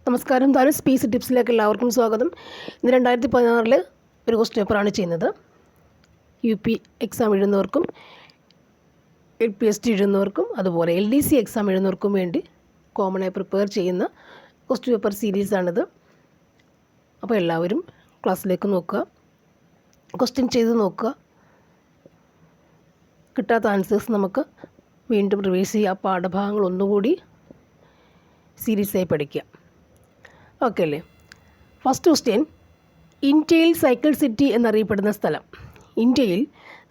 നമസ്കാരം. താനും സ്പീസ് ടിപ്സിലേക്ക് എല്ലാവർക്കും സ്വാഗതം. ഇന്ന് 2016 ഒരു ക്വസ്റ്റ്യൻ പേപ്പറാണ് ചെയ്യുന്നത്. UP എക്സാം എഴുതുന്നവർക്കും LPST എഴുതുന്നവർക്കും അതുപോലെ LDC എക്സാം എഴുതുന്നവർക്കും വേണ്ടി കോമണായി പ്രിപ്പയർ ചെയ്യുന്ന ക്വസ്റ്റ്യൻ പേപ്പർ സീരീസാണിത്. അപ്പോൾ എല്ലാവരും ക്ലാസ്സിലേക്ക് നോക്കുക, ക്വസ്റ്റ്യൻ ചെയ്ത് നോക്കുക. കിട്ടാത്ത ആൻസേഴ്സ് നമുക്ക് വീണ്ടും റിവൈസ് ചെയ്യുക. പാഠഭാഗങ്ങൾ ഒന്നുകൂടി സീരീസായി പഠിക്കുക. ഓക്കെ അല്ലേ? ഫസ്റ്റ് ക്വസ്റ്റ്യൻ, ഇന്ത്യയിൽ സൈക്കിൾ സിറ്റി എന്നറിയപ്പെടുന്ന സ്ഥലം. ഇന്ത്യയിൽ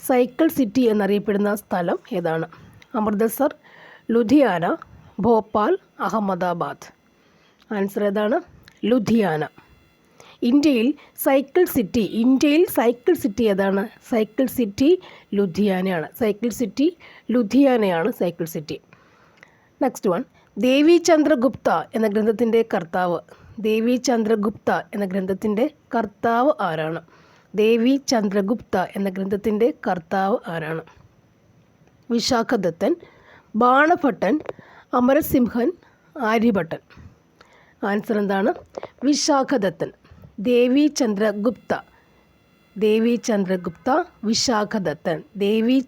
സൈക്കിൾ സിറ്റി എന്നറിയപ്പെടുന്ന സ്ഥലം ഏതാണ്? അമൃത്സർ, ലുധിയാന, ഭോപ്പാൽ, അഹമ്മദാബാദ്. ആൻസർ ഏതാണ്? ലുധിയാന. ഇന്ത്യയിൽ സൈക്കിൾ സിറ്റി ഏതാണ്? സൈക്കിൾ സിറ്റി ലുധിയാനയാണ്. Cycle city. Next one, Devi Chandragupta എന്ന ഗ്രന്ഥത്തിൻ്റെ കർത്താവ് ആരാണ്? ദേവി ചന്ദ്രഗുപ്ത എന്ന ഗ്രന്ഥത്തിൻ്റെ കർത്താവ് ആരാണ്? വിശാഖദത്തൻ, ബാണഭട്ടൻ, അമരസിംഹൻ, ആര്യഭട്ടൻ. ആൻസർ എന്താണ്? വിശാഖദത്തൻ. ദേവി ചന്ദ്രഗുപ്ത, വിശാഖദത്തൻ. ദേവി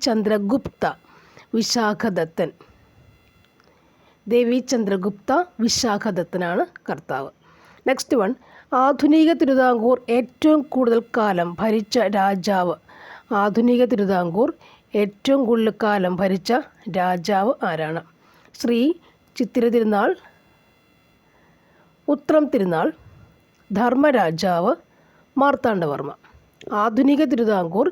ചന്ദ്രഗുപ്ത വിശാഖദത്തനാണ് കർത്താവ്. നെക്സ്റ്റ് വൺ, ആധുനിക തിരുവിതാംകൂർ ഏറ്റവും കൂടുതൽ കാലം ഭരിച്ച രാജാവ് ആരാണ്? ശ്രീ ചിത്തിര തിരുനാൾ, ഉത്രം തിരുനാൾ, ധർമ്മരാജാവ്, മാർത്താണ്ഡവർമ്മ. ആധുനിക തിരുവിതാംകൂർ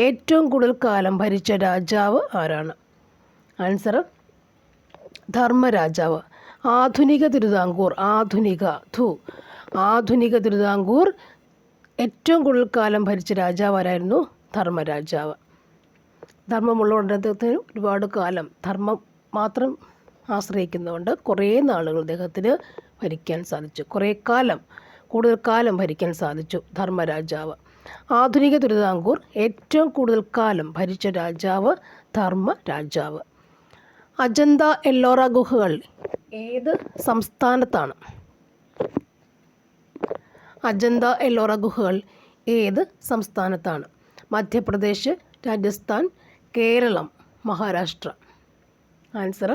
ഏറ്റവും കൂടുതൽ കാലം ഭരിച്ച രാജാവ് ആരാണ്? ആൻസർ ധർമ്മരാജാവ്. ആധുനിക തിരുവിതാംകൂർ ഏറ്റവും കൂടുതൽ കാലം ഭരിച്ച രാജാവ് ആരായിരുന്നു? ധർമ്മരാജാവ്. ധർമ്മമുള്ള അദ്ദേഹത്തിന് ഒരുപാട് കാലം ധർമ്മം മാത്രം ആശ്രയിക്കുന്നതുകൊണ്ട് കുറേ നാളുകൾ അദ്ദേഹത്തിന് ഭരിക്കാൻ സാധിച്ചു. കൂടുതൽ കാലം ഭരിക്കാൻ സാധിച്ചു ധർമ്മരാജാവ്. ആധുനിക തിരുവിതാംകൂർ ഏറ്റവും കൂടുതൽ കാലം ഭരിച്ച രാജാവ് ധർമ്മരാജാവ്. അജന്ത എല്ലോറ ഗുഹകൾ ഏത് സംസ്ഥാനത്താണ്? മധ്യപ്രദേശ്, രാജസ്ഥാൻ, കേരളം, മഹാരാഷ്ട്ര. ആൻസർ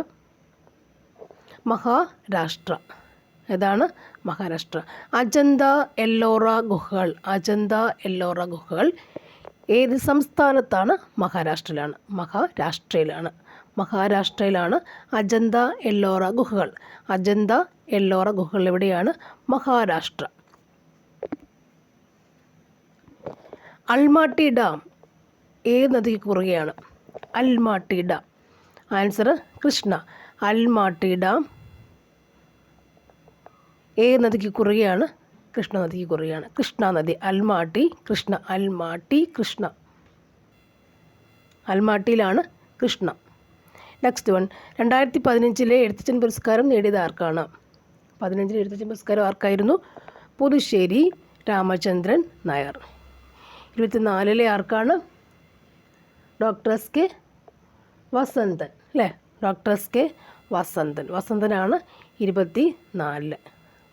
മഹാരാഷ്ട്ര. ഏതാണ്? മഹാരാഷ്ട്ര. അജന്ത എല്ലോറ ഗുഹകൾ ഏത് സംസ്ഥാനത്താണ്? മഹാരാഷ്ട്രയിലാണ് അജന്ത എല്ലോറ ഗുഹകൾ. എവിടെയാണ്? മഹാരാഷ്ട്ര. അൽമാട്ടി ഡാം ഏത് നദിക്ക് കുറുകെയാണ്? ആൻസർ കൃഷ്ണ. അൽമാട്ടി ഡാം ഏത് നദിക്ക് കുറുകെയാണ്? കൃഷ്ണ നദിക്ക് കുറുകെയാണ്. കൃഷ്ണ നദി. അൽമാട്ടിയിലാണ് കൃഷ്ണ. നെക്സ്റ്റ് വൺ, 2015 എഴുത്തച്ഛൻ പുരസ്കാരം നേടിയത് ആർക്കാണ്? 2015 എഴുത്തച്ഛൻ പുരസ്കാരം ആർക്കായിരുന്നു? പുതുശ്ശേരി രാമചന്ദ്രൻ നായർ. 2024 ആർക്കാണ്? ഡോക്ടർ എസ്.കെ. വസന്തൻ അല്ലേ? വസന്തനാണ് 24.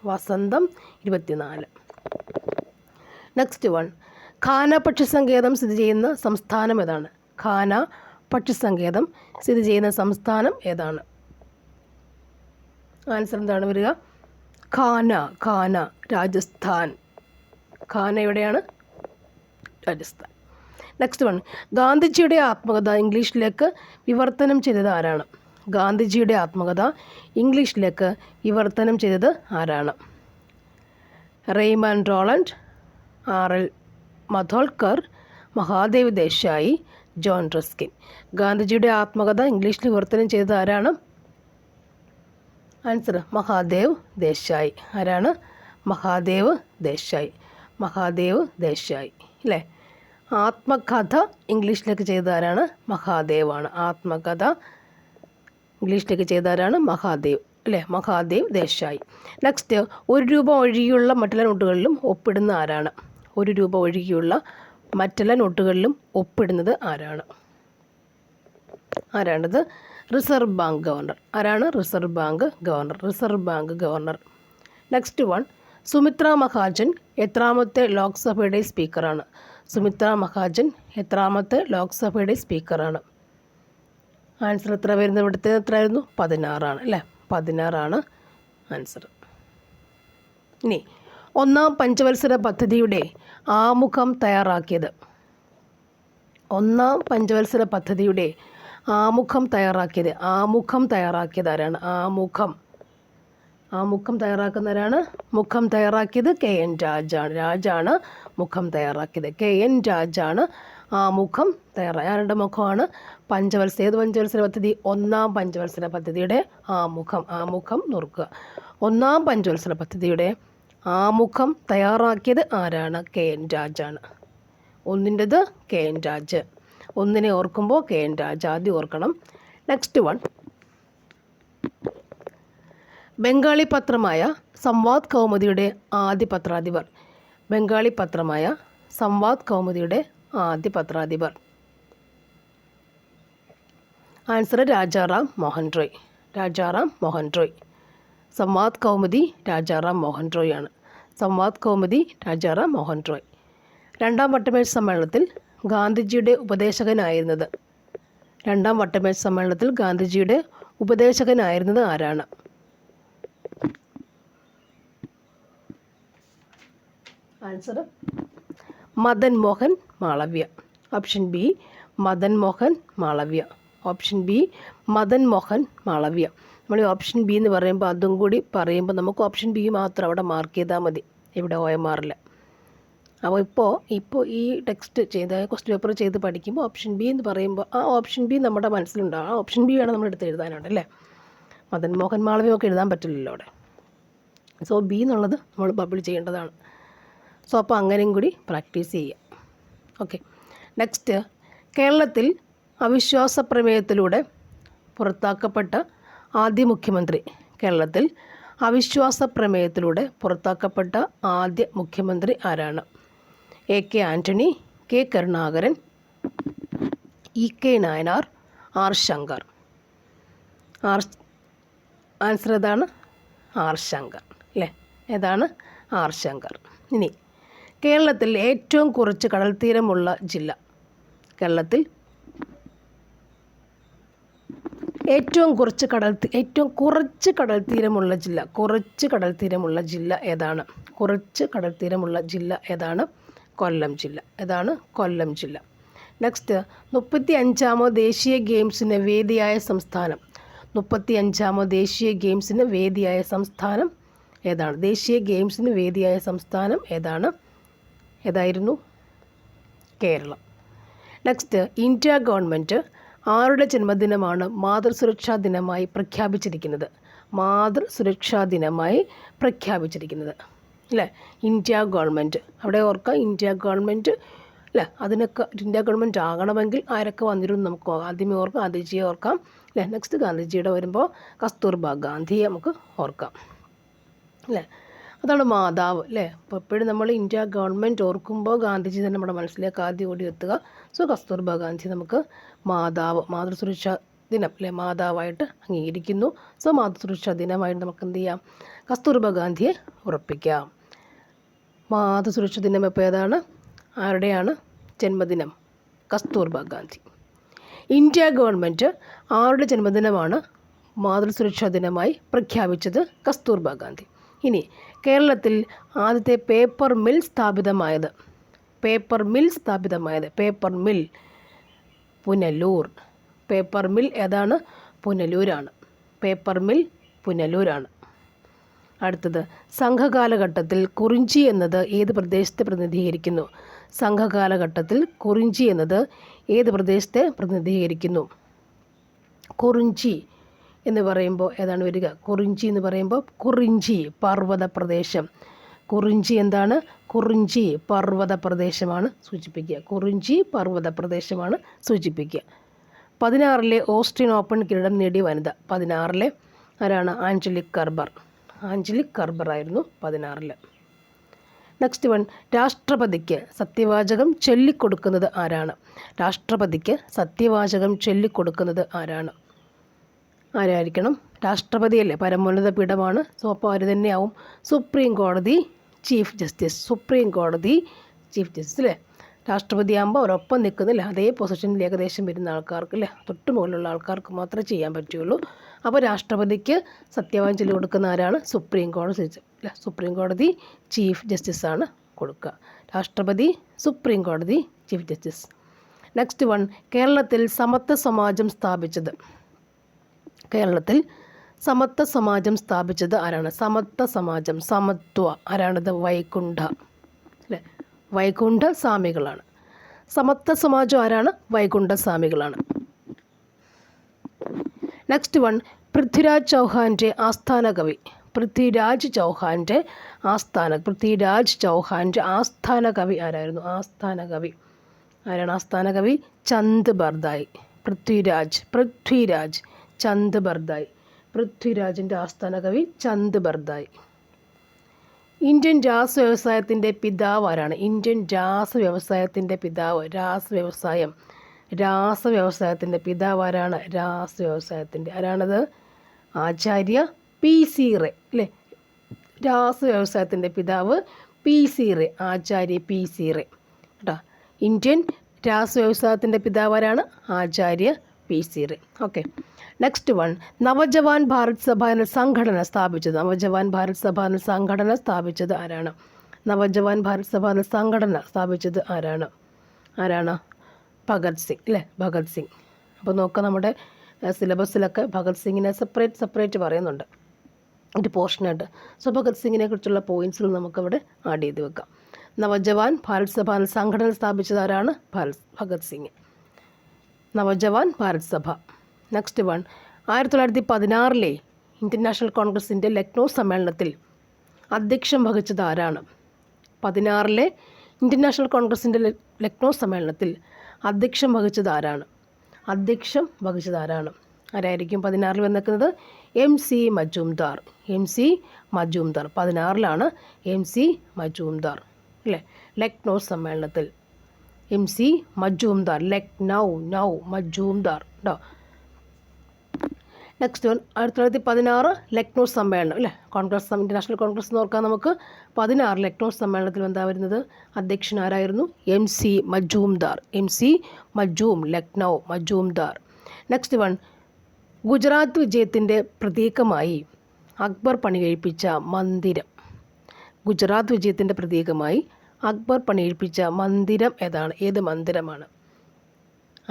വസന്തം 24. നെക്സ്റ്റ് വൺ, ഖാന പക്ഷിസങ്കേതം സ്ഥിതി ചെയ്യുന്ന സംസ്ഥാനം ഏതാണ്? ആൻസർ എന്താണ് വരിക? ഖാന, രാജസ്ഥാൻ. ഖാന എവിടെയാണ്? രാജസ്ഥാൻ. നെക്സ്റ്റ് വൺ, ഗാന്ധിജിയുടെ ആത്മകഥ ഇംഗ്ലീഷിലേക്ക് വിവർത്തനം ചെയ്തത് ആരാണ്? Raymond Roland, R.L. Madholkar, Mahadev Desai, John Ruskin. ഗാന്ധിജിയുടെ ആത്മകഥ ഇംഗ്ലീഷിൽ വിവർത്തനം ചെയ്തത് ആരാണ്? ആൻസർ മഹാദേവ് ദേശായി. ആരാണ്? മഹാദേവ് ദേശായി അല്ലേ? ആത്മകഥ ഇംഗ്ലീഷിലേക്ക് ചെയ്ത ആരാണ്? മഹാദേവാണ്. ആത്മകഥ ഇംഗ്ലീഷിലേക്ക് ചെയ്ത ആരാണ്? മഹാദേവ് അല്ലേ? മഹാദേവ് ദേശായി. നെക്സ്റ്റ്, 1 രൂപ ഒഴികെയുള്ള മറ്റെല്ലാ നോട്ടുകളിലും ഒപ്പിടുന്ന ആരാണ്? 1 രൂപ ഒഴികെയുള്ള മറ്റെല്ലാ നോട്ടുകളിലും ഒപ്പിടുന്നത് ആരാണത്? Reserve Bank governor. ആരാണ്? Reserve Bank governor. Next one, Sumitra Mahajan എത്രാമത്തെ ലോക്സഭയുടെ സ്പീക്കറാണ്? സുമിത്ര മഹാജൻ എത്രാമത്തെ ലോക്സഭയുടെ സ്പീക്കറാണ്? ആൻസർ എത്ര വരുന്നത്? ഇവിടുത്തെ എത്രയായിരുന്നു? 16 അല്ലേ? 16 ആൻസർ. ഇനി ഒന്നാം പഞ്ചവത്സര പദ്ധതിയുടെ ആമുഖം തയ്യാറാക്കിയത്? ഒന്നാം പഞ്ചവത്സര പദ്ധതിയുടെ ആമുഖം തയ്യാറാക്കിയത് ആരാണ്? ആമുഖം തയ്യാറാക്കുന്നവരാണ്. മുഖം തയ്യാറാക്കിയത് KN രാജാണ്. രാജാണ് മുഖം തയ്യാറാക്കിയത്. KN രാജാണ് ആമുഖം തയ്യാറാക്കി. ആരുടെ മുഖമാണ്? ഏത് പഞ്ചവത്സര പദ്ധതി? ഒന്നാം പഞ്ചവത്സര പദ്ധതിയുടെ ആമുഖം നോക്കുക. ഒന്നാം പഞ്ചവത്സര പദ്ധതിയുടെ ആമുഖം തയ്യാറാക്കിയത് ആരാണ്? KN രാജാണ്. ഒന്നിൻ്റെത് KN രാജ്. ഒന്നിനെ ഓർക്കുമ്പോൾ KN രാജ ആദ്യം ഓർക്കണം. നെക്സ്റ്റ് വൺ, ബംഗാളി പത്രമായ സംവാദ് കൗമുദിയുടെ ആദ്യ പത്രാധിപർ? ബംഗാളി പത്രമായ സംവാദ് കൗമുദിയുടെ ആദ്യ പത്രാധിപർ? ആൻസർ രാജാറാം മോഹൻ റോയ്. സംവാദ് കൗമുദി രാജാറാം മോഹൻ റോയ് ആണ്. സംവാദ് കൗമുദി രാജാറാം മോഹൻ റോയ്. രണ്ടാം വട്ടമേശ സമ്മേളനത്തിൽ ഗാന്ധിജിയുടെ ഉപദേശകനായിരുന്നത്? രണ്ടാം വട്ടമേശ സമ്മേളനത്തിൽ ഗാന്ധിജിയുടെ ഉപദേശകനായിരുന്നത് ആരാണ്? Answer Madan Mohan Malaviya. Option B Madan Mohan Malaviya. Option B Madan Mohan Malaviya. നമ്മൾ ഈ ഓപ്ഷൻ ബി എന്ന് പറയുമ്പോൾ അതും കൂടി പറയുമ്പോൾ നമുക്ക് ഓപ്ഷൻ ബി മാത്രം അവിടെ മാർക്ക് ചെയ്താൽ മതി, ഇവിടെ OMR ഇല്ല. അപ്പോൾ ഇപ്പോൾ ഈ ടെക്സ്റ്റ് ക്വസ്റ്റ്യൻ പേപ്പർ ചെയ്ത് പഠിക്കുമ്പോൾ ഓപ്ഷൻ ബി എന്ന് പറയുമ്പോൾ ആ ഓപ്ഷൻ ബി നമ്മുടെ മനസ്സിലുണ്ടാവും. ആ ഓപ്ഷൻ ബി വേണം നമ്മൾ എടുത്ത് എഴുതാനായിട്ട് അല്ലേ? മദൻ മോഹൻ മാളവ്യ ഒക്കെ എഴുതാൻ പറ്റില്ലല്ലോ അവിടെ. സോ ബി എന്നുള്ളത് നമ്മൾ ബബിൾ ചെയ്യേണ്ടതാണ്. സോ അപ്പോൾ അങ്ങനെയും കൂടി പ്രാക്ടീസ് ചെയ്യാം. ഓക്കെ. നെക്സ്റ്റ്, കേരളത്തിൽ അവിശ്വാസ പ്രമേയത്തിലൂടെ പുറത്താക്കപ്പെട്ട ആദ്യ മുഖ്യമന്ത്രി? കേരളത്തിൽ അവിശ്വാസ പ്രമേയത്തിലൂടെ പുറത്താക്കപ്പെട്ട ആദ്യ മുഖ്യമന്ത്രി ആരാണ്? AK Antony, K Karunakaran, EK Nayanar, R Shankar? Answer ഏതാണ്? R ശങ്കർ അല്ലേ? ഏതാണ്? R ശങ്കർ. ഇനി കേരളത്തിൽ ഏറ്റവും കുറച്ച് കടൽത്തീരമുള്ള ജില്ല? കേരളത്തിൽ ഏറ്റവും കുറച്ച് കടൽത്തീരമുള്ള ജില്ല ഏതാണ്? കുറച്ച് കടൽത്തീരമുള്ള ജില്ല ഏതാണ്? കൊല്ലം ജില്ല. ഏതാണ്? കൊല്ലം ജില്ല. നെക്സ്റ്റ്, 35ാമത് ദേശീയ ഗെയിംസിന് വേദിയായ സംസ്ഥാനം? 35ാമത് ദേശീയ ഗെയിംസിന് വേദിയായ സംസ്ഥാനം ഏതാണ്? ദേശീയ ഗെയിംസിന് വേദിയായ സംസ്ഥാനം ഏതാണ്? ഏതായിരുന്നു? കേരളം. നെക്സ്റ്റ്, ഇന്ത്യ ഗവൺമെൻറ് ആരുടെ ജന്മദിനമാണ് മാതൃസുരക്ഷാ ദിനമായി പ്രഖ്യാപിച്ചിരിക്കുന്നത്? മാതൃസുരക്ഷാ ദിനമായി പ്രഖ്യാപിച്ചിരിക്കുന്നത് അല്ലേ? India government. അവിടെ ഓർക്കുക, ഇന്ത്യ ഗവൺമെൻറ് അല്ലേ? അതിനൊക്കെ ഇന്ത്യ ഗവൺമെൻറ് ആകണമെങ്കിൽ ആരൊക്കെ വന്നിരുന്നു നമുക്ക് ആദ്യമേ ഓർക്കാം. ഗാന്ധിജിയെ ഓർക്കാം അല്ലേ? നെക്സ്റ്റ് ഗാന്ധിജിയുടെ വരുമ്പോൾ കസ്തൂർബ ഗാന്ധിയെ നമുക്ക് ഓർക്കാം അല്ലേ? അതാണ് മാതാവ് അല്ലേ? അപ്പോൾ എപ്പോഴും നമ്മൾ ഇന്ത്യ ഗവൺമെൻറ് ഓർക്കുമ്പോൾ ഗാന്ധിജി തന്നെ നമ്മുടെ മനസ്സിലേക്ക് ആദ്യം ഓടി എത്തുക. സോ കസ്തൂർബ ഗാന്ധി നമുക്ക് മാതാവ്, മാതൃസുരക്ഷാ ദിനം അല്ലേ, മാതാവായിട്ട് അംഗീകരിക്കുന്നു. സോ മാതൃസുരക്ഷാ ദിനമായിട്ട് നമുക്ക് എന്ത് ചെയ്യാം? കസ്തൂർബ ഗാന്ധിയെ ഉറപ്പിക്കാം. മാതൃസുരക്ഷാ ദിനം ഇപ്പോൾ ഏതാണ്? ആരുടെയാണ് ജന്മദിനം? കസ്തൂർബ ഗാന്ധി. ഇന്ത്യ ഗവൺമെൻറ് ആരുടെ ജന്മദിനമാണ് മാതൃസുരക്ഷാ ദിനമായി പ്രഖ്യാപിച്ചത്? കസ്തൂർബ ഗാന്ധി. ഇനി കേരളത്തിൽ ആദ്യത്തെ പേപ്പർ മിൽ സ്ഥാപിതമായത്? Paper mill Punalur. Paper mill ഏതാണ്? പുനലൂരാണ്. പേപ്പർ മിൽ പുനലൂരാണ്. അടുത്തത്, സംഘകാലഘട്ടത്തിൽ കുറിഞ്ചി എന്നത് ഏത് പ്രദേശത്തെ പ്രതിനിധീകരിക്കുന്നു? സംഘകാലഘട്ടത്തിൽ കുറിഞ്ചി എന്നത് ഏത് പ്രദേശത്തെ പ്രതിനിധീകരിക്കുന്നു? കുറിഞ്ചി എന്ന് പറയുമ്പോൾ ഏതാണ് വരിക? കുറിഞ്ചി എന്ന് പറയുമ്പോൾ കുറിഞ്ചി പർവ്വത പ്രദേശം. കുറിഞ്ചി എന്താണ്? കുറിഞ്ചി പർവ്വത പ്രദേശമാണ് സൂചിപ്പിക്കുക. കുറിഞ്ചി പർവ്വത പ്രദേശമാണ് സൂചിപ്പിക്കുക. 16 ഓസ്ട്രിയൻ ഓപ്പൺ കിരീടം നേടിയ വനിത? 16 ആരാണ്? ആഞ്ചലിക് കർബർ ആയിരുന്നു 16. നെക്സ്റ്റ് വൺ, രാഷ്ട്രപതിക്ക് സത്യവാചകം ചൊല്ലിക്കൊടുക്കുന്നത് ആരാണ്? രാഷ്ട്രപതിക്ക് സത്യവാചകം ചൊല്ലിക്കൊടുക്കുന്നത് ആരാണ്? ആരായിരിക്കണം? രാഷ്ട്രപതിയല്ലേ, പരമോന്നത പീഠമാണ്. സോ അപ്പോൾ അവർ തന്നെയാവും സുപ്രീം കോടതി ചീഫ് ജസ്റ്റിസ്. സുപ്രീം കോടതി ചീഫ് ജസ്റ്റിസ് അല്ലേ. രാഷ്ട്രപതി ആകുമ്പോൾ അവരൊപ്പം നിൽക്കുന്നില്ല, അതേ പൊസിഷനിൽ ഏകദേശം വരുന്ന ആൾക്കാർക്ക് അല്ലേ, തൊട്ട് മുകളിലുള്ള ആൾക്കാർക്ക് മാത്രമേ ചെയ്യാൻ പറ്റുള്ളൂ. അപ്പോൾ രാഷ്ട്രപതിക്ക് സത്യവാങ്മൂലം ചൊല്ലി കൊടുക്കുന്ന ആരാണ്? സുപ്രീം കോടതി അല്ലേ. സുപ്രീം കോടതി ചീഫ് ജസ്റ്റിസാണ് കൊടുക്കുക. രാഷ്ട്രപതി, സുപ്രീം കോടതി ചീഫ് ജസ്റ്റിസ്. നെക്സ്റ്റ് വൺ, കേരളത്തിൽ സമത്വ സമാജം സ്ഥാപിച്ചത്. കേരളത്തിൽ സമത്വ സമാജം സ്ഥാപിച്ചത് ആരാണ്? സമത്വ സമാജം, സമത്വ ആരാണത്? വൈകുണ്ഠ അല്ലേ. വൈകുണ്ഠ സ്വാമികളാണ്. സമത്വ സമാജം ആരാണ്? വൈകുണ്ഠ സ്വാമികളാണ്. നെക്സ്റ്റ് വൺ, പൃഥ്വിരാജ് ചൗഹാൻ്റെ ആസ്ഥാന കവി. പൃഥ്വിരാജ് ചൗഹാൻ്റെ ആസ്ഥാന കവി ആരായിരുന്നു? ആസ്ഥാന കവി ആരാണ്? ആസ്ഥാന കവി ചന്ദ് ബർദായി. പൃഥ്വിരാജ് ചന്ദ് ബർദായി. പൃഥ്വിരാജിൻ്റെ ആസ്ഥാന കവി ചന്ദ് ബർദായി. ഇന്ത്യൻ രാസവ്യവസായത്തിൻ്റെ പിതാവ് ആരാണ്? ഇന്ത്യൻ രാസവ്യവസായത്തിൻ്റെ പിതാവ്, രാസവ്യവസായത്തിൻ്റെ പിതാവ് ആരാണ്? ആരാണത്? ആചാര്യ പി സി റേ അല്ലേ. രാസവ്യവസായത്തിൻ്റെ പിതാവ് പി സി റേ, ആചാര്യ പി സി റേ കേട്ടോ. ഇന്ത്യൻ രാസവ്യവസായത്തിൻ്റെ പിതാവ് ആരാണ്? Acharya P C Ray. Okay. Next one, Naujawan Bharat Sabha എന്ന സംഘടന സ്ഥാപിച്ചത്. നവജവാൻ ഭാരത് സഭ എന്ന സംഘടന സ്ഥാപിച്ചത് ആരാണ്? നവജവാൻ ഭാരത് സഭ എന്ന സംഘടന സ്ഥാപിച്ചത് ആരാണ്? ഭഗത് സിംഗ് അല്ലേ. ഭഗത് സിംഗ്. അപ്പോൾ നോക്കാം, നമ്മുടെ സിലബസിലൊക്കെ ഭഗത് സിംഗിനെ സെപ്പറേറ്റ് പറയുന്നുണ്ട് ഒരു പോർഷനായിട്ട്. സോ ഭഗത് സിംഗിനെ കുറിച്ചുള്ള പോയിൻറ്റ്സുകൾ നമുക്കവിടെ ആഡ് ചെയ്ത് വെക്കാം. നവജവാൻ ഭാരത് സഭ എന്ന സംഘടന സ്ഥാപിച്ചത് ആരാണ്? ഭഗത് സിംഗ്. നവജവാൻ ഭാരത് സഭ. നെക്സ്റ്റ് വൺ, 1916 ഇന്ത്യൻ നാഷണൽ കോൺഗ്രസിൻ്റെ ലക്നൗ സമ്മേളനത്തിൽ അധ്യക്ഷം വഹിച്ചത് ആരാണ്? 16 ഇന്ത്യൻ നാഷണൽ കോൺഗ്രസിൻ്റെ ലക്നൗ സമ്മേളനത്തിൽ അധ്യക്ഷം വഹിച്ചത് ആരാണ്? ആരായിരിക്കും 16 വന്നിരിക്കുന്നത്? M C Majumdar. 16 M C Majumdar അല്ലേ. ലക്നൗ സമ്മേളനത്തിൽ എം സി മജുംദാർ. മജുംദാർ കേട്ടോ. നെക്സ്റ്റ് വൺ, 1916 ലക്നൗ സമ്മേളനം അല്ലേ. കോൺഗ്രസ്, ഇൻ്റർനാഷണൽ കോൺഗ്രസ് എന്ന് ഓർക്കാൻ നമുക്ക്. 16 ലക്നൗ സമ്മേളനത്തിൽ എന്താ വരുന്നത്? അധ്യക്ഷൻ ആരായിരുന്നു? എം സി മജൂം. ലക്നൗ മജൂംദാർ. നെക്സ്റ്റ് വൺ, ഗുജറാത്ത് വിജയത്തിൻ്റെ പ്രതീകമായി അക്ബർ പണികഴിപ്പിച്ച മന്ദിരം. ഗുജറാത്ത് വിജയത്തിൻ്റെ പ്രതീകമായി അക്ബർ പണികഴിപ്പിച്ച മന്ദിരം ഏതാണ്? ഏത് മന്ദിരമാണ്?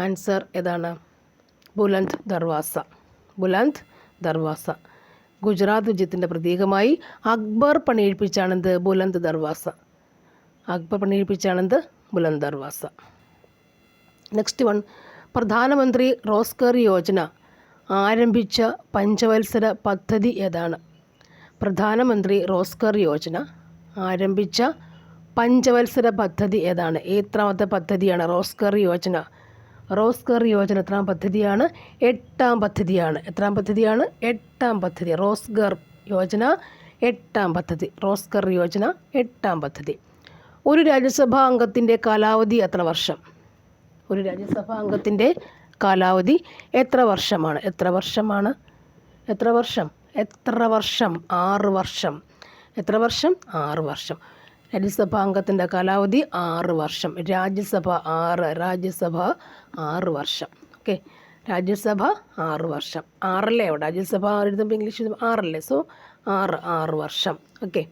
ആൻസർ ഏതാണ്? ബുലന്ദ് ദർവാസ. ഗുജറാത്ത് വിജയത്തിൻ്റെ പ്രതീകമായി അക്ബർ പണികഴിപ്പിച്ചാണെന്ത്? ബുലന്ദ് ദർവാസ. നെക്സ്റ്റ് വൺ, പ്രധാനമന്ത്രി റോസ്ഗർ യോജന ആരംഭിച്ച പഞ്ചവത്സര പദ്ധതി ഏതാണ്? പ്രധാനമന്ത്രി റോസ്ഗർ യോജന ആരംഭിച്ച പഞ്ചവത്സര പദ്ധതി ഏതാണ്? എത്രാമത്തെ പദ്ധതിയാണ് റോസ്ഗർ യോജന? എത്രാം പദ്ധതിയാണ്? 8ാം പദ്ധതിയാണ്. എത്രാം പദ്ധതിയാണ്? 8ാം പദ്ധതി. റോസ്ഗർ യോജന 8ാം പദ്ധതി. ഒരു രാജ്യസഭാ അംഗത്തിൻ്റെ കാലാവധി എത്ര വർഷം? ഒരു രാജ്യസഭാ അംഗത്തിൻ്റെ കാലാവധി എത്ര വർഷമാണ്? എത്ര വർഷം? 6 വർഷം. എത്ര വർഷം? 6 വർഷം. രാജ്യസഭാ അംഗത്തിൻ്റെ കാലാവധി 6 വർഷം. രാജ്യസഭ 6 വർഷം. ഓക്കെ. രാജ്യസഭ 6 വർഷം. 6 അവിടെ രാജ്യസഭ എഴുതുമ്പോൾ ഇംഗ്ലീഷ് 6 സോ 6 വർഷം. ഓക്കെ.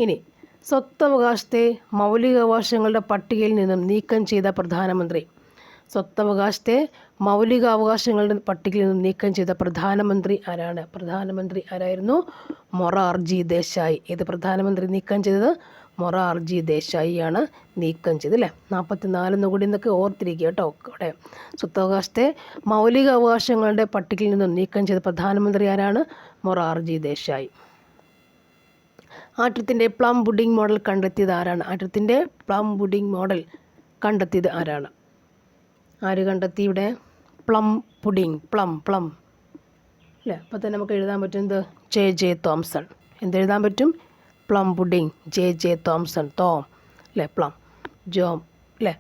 ഇനി സ്വത്തവകാശത്തെ മൗലികാവകാശങ്ങളുടെ പട്ടികയിൽ നിന്നും നീക്കം ചെയ്ത പ്രധാനമന്ത്രി. സ്വത്തവകാശത്തെ മൗലികാവകാശങ്ങളുടെ പട്ടികയിൽ നിന്നും നീക്കം ചെയ്ത പ്രധാനമന്ത്രി ആരാണ്? പ്രധാനമന്ത്രി ആരായിരുന്നു? മൊറാർജി ദേശായി. ഏത് പ്രധാനമന്ത്രി നീക്കം ചെയ്തത്? മൊറാർജി ദേശായിയാണ് നീക്കം ചെയ്തത് അല്ലേ. 44 കൂടി എന്നൊക്കെ ഓർത്തിരിക്കുക കേട്ടോ. അവിടെ സ്വത്തവകാശത്തെ മൗലികാവകാശങ്ങളുടെ പട്ടികയിൽ നിന്നും നീക്കം ചെയ്ത പ്രധാനമന്ത്രി ആരാണ്? മൊറാർജി ദേശായി. ആറ്റത്തിൻ്റെ പ്ലം പുഡിംഗ് മോഡൽ കണ്ടെത്തിയത് ആരാണ്? ആര് കണ്ടെത്തി ഇവിടെ? Plum pudding. പ്ലം അല്ലേ. അപ്പോൾ തന്നെ നമുക്ക് എഴുതാൻ പറ്റും എന്ത്? J Thomson. എന്തെഴുതാൻ പറ്റും? Plum pudding J Thomson. Thom അല്ലേ. പ്ലം ജോം അല്ലേ.